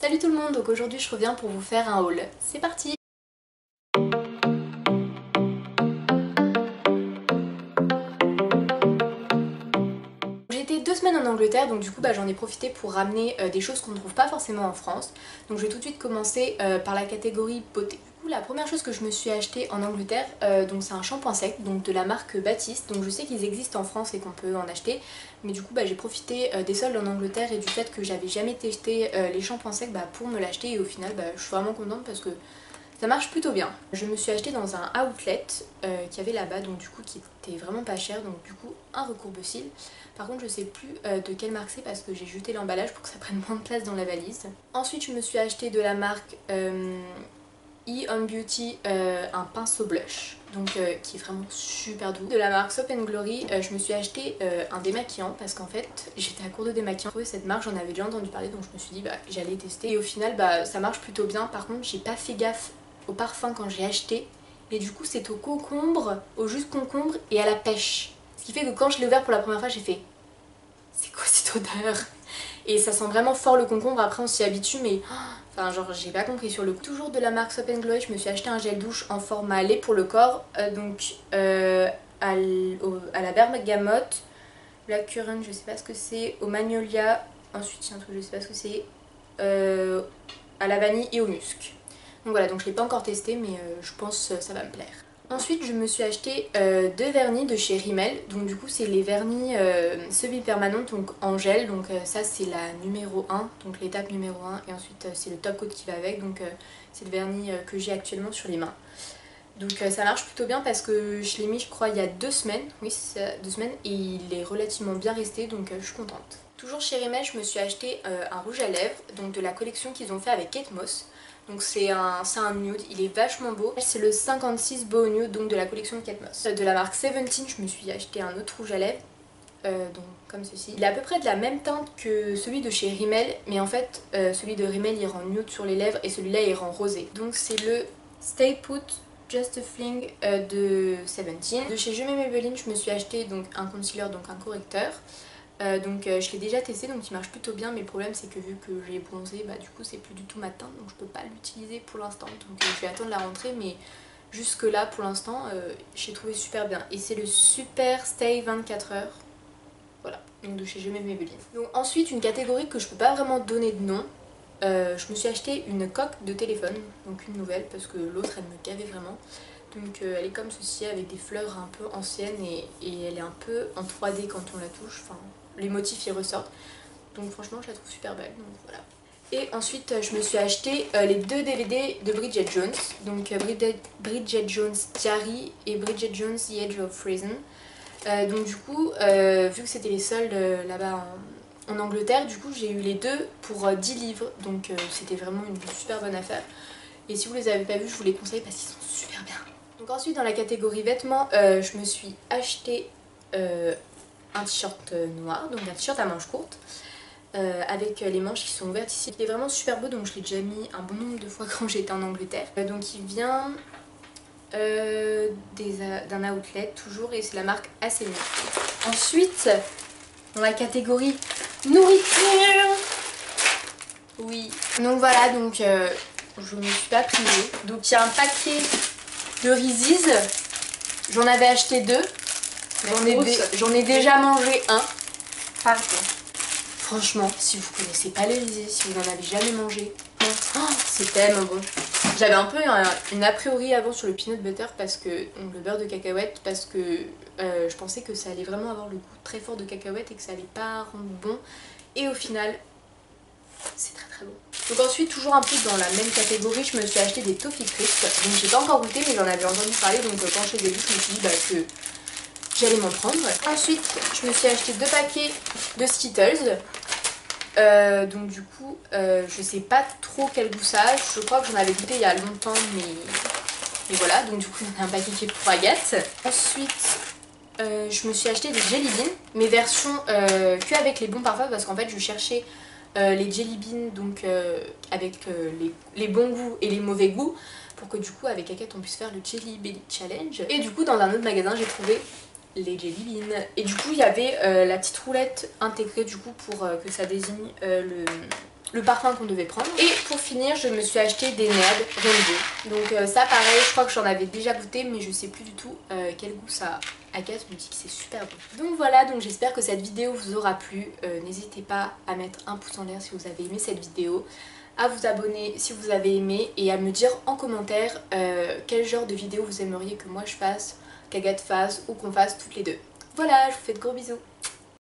Salut tout le monde, donc aujourd'hui je reviens pour vous faire un haul. C'est parti! J'ai été 2 semaines en Angleterre, donc du coup j'en ai profité pour ramener des choses qu'on ne trouve pas forcément en France. Donc je vais tout de suite commencer par la catégorie beauté. Du coup la première chose que je me suis achetée en Angleterre, donc c'est un shampoing sec, donc de la marque Baptiste. Donc je sais qu'ils existent en France et qu'on peut en acheter, mais du coup j'ai profité des soldes en Angleterre et du fait que j'avais jamais testé les shampoings secs pour me l'acheter, et au final je suis vraiment contente parce que ça marche plutôt bien. Je me suis acheté dans un outlet qu'il y avait là-bas, donc du coup qui était vraiment pas cher, donc du coup un recourbe-cils. Par contre je sais plus de quelle marque c'est parce que j'ai jeté l'emballage pour que ça prenne moins de place dans la valise. Ensuite je me suis acheté de la marque E on Beauty un pinceau blush, donc qui est vraiment super doux. De la marque Soap and Glory, je me suis acheté un démaquillant parce qu'en fait j'étais à court de démaquillant. Cette marque j'en avais déjà entendu parler, donc je me suis dit j'allais tester, et au final ça marche plutôt bien. Par contre j'ai pas fait gaffe au parfum quand j'ai acheté, et du coup c'est au concombre, au jus de concombre et à la pêche. Ce qui fait que quand je l'ai ouvert pour la première fois j'ai fait c'est quoi cette odeur? Et ça sent vraiment fort le concombre, après on s'y habitue, mais enfin genre j'ai pas compris sur le coup. Toujours de la marque Soap and Glory, je me suis acheté un gel douche en format lait pour le corps, à la bergamote, blackcurrant je sais pas ce que c'est, au magnolia, ensuite il y a un truc je sais pas ce que c'est, à la vanille et au musc. Donc voilà, donc je l'ai pas encore testé, mais je pense que ça va me plaire. Ensuite je me suis acheté 2 vernis de chez Rimmel, donc du coup c'est les vernis semi-permanents, donc en gel, donc ça c'est la numéro 1, donc l'étape numéro 1, et ensuite c'est le top coat qui va avec, donc c'est le vernis que j'ai actuellement sur les mains. Donc ça marche plutôt bien parce que je l'ai mis je crois il y a 2 semaines, oui c'est ça, 2 semaines, et il est relativement bien resté, donc je suis contente. Toujours chez Rimmel je me suis acheté un rouge à lèvres, donc de la collection qu'ils ont fait avec Kate Moss. Donc c'est un nude, il est vachement beau. C'est le 56 Beau Nude, donc de la collection de Kate Moss. De la marque 17, je me suis acheté un autre rouge à lèvres, donc comme ceci. Il est à peu près de la même teinte que celui de chez Rimmel, mais en fait celui de Rimmel il rend nude sur les lèvres et celui-là il rend rosé. Donc c'est le Stay Put Just a Fling de 17. De chez Je mets Maybelline je me suis acheté donc un concealer, donc un correcteur. Je l'ai déjà testé, donc il marche plutôt bien, mais le problème c'est que vu que j'ai bronzé, du coup c'est plus du tout ma teinte, donc je peux pas l'utiliser pour l'instant, donc je vais attendre la rentrée, mais jusque là pour l'instant j'ai trouvé super bien. Et c'est le Super Stay 24 heures, voilà, donc de chez Je mets Maybelline. Donc ensuite une catégorie que je peux pas vraiment donner de nom, je me suis acheté une coque de téléphone, donc une nouvelle parce que l'autre elle me gavait vraiment. Donc elle est comme ceci avec des fleurs un peu anciennes, et elle est un peu en 3D quand on la touche, enfin les motifs y ressortent. Donc franchement je la trouve super belle, donc voilà. Et ensuite je me suis acheté les 2 DVD de Bridget Jones, donc Bridget Jones Diary et Bridget Jones The Edge of Reason. Donc du coup vu que c'était les soldes là-bas en Angleterre, du coup j'ai eu les deux pour 10 livres, donc c'était vraiment une super bonne affaire. Et si vous les avez pas vus, je vous les conseille parce qu'ils sont super bien. Donc ensuite dans la catégorie vêtements, je me suis acheté un t-shirt noir, donc un t-shirt à manches courtes, avec les manches qui sont ouvertes ici. Il est vraiment super beau, donc je l'ai déjà mis un bon nombre de fois quand j'étais en Angleterre. Donc il vient d'un outlet toujours, et c'est la marque Aseni. Ensuite dans la catégorie nourriture, oui, donc voilà, donc je ne me suis pas privée. Donc il y a un paquet de Reese's, j'en avais acheté 2, j'en ai déjà mangé un. Pardon. Franchement, si vous connaissez pas les Reese's, si vous n'en avez jamais mangé, c'est tellement bon. J'avais un peu une a priori avant sur le peanut butter, parce que donc le beurre de cacahuète, parce que je pensais que ça allait vraiment avoir le goût très fort de cacahuète et que ça allait pas rendre bon, et au final c'est très très bon. Donc ensuite toujours un peu dans la même catégorie, je me suis acheté des Toffee Crisp. Donc j'ai pas encore goûté, mais j'en avais entendu parler, donc quand je les ai vus je me suis dit que j'allais m'en prendre. Ensuite je me suis acheté 2 paquets de Skittles. Donc du coup je sais pas trop quel goût ça a, je crois que j'en avais goûté il y a longtemps, mais voilà, donc du coup il y en a un paquet qui est pour Agathe. Ensuite je me suis acheté des Jelly Beans, mes versions que avec les bons parfums, parce qu'en fait je cherchais les Jelly Beans donc avec les bons goûts et les mauvais goûts, pour que du coup avec Agathe on puisse faire le Jelly Belly Challenge. Et du coup dans un autre magasin j'ai trouvé les Jelly Beans, et du coup il y avait la petite roulette intégrée du coup pour que ça désigne le parfum qu'on devait prendre. Et pour finir, je me suis acheté des Nerd Rainbow. Donc ça pareil, je crois que j'en avais déjà goûté mais je sais plus du tout quel goût ça a. Agathe me dit que c'est super bon. Donc voilà, donc j'espère que cette vidéo vous aura plu. N'hésitez pas à mettre un pouce en l'air si vous avez aimé cette vidéo, à vous abonner si vous avez aimé et à me dire en commentaire quel genre de vidéo vous aimeriez que moi je fasse, qu'Agathe fasse ou qu'on fasse toutes les deux. Voilà, je vous fais de gros bisous.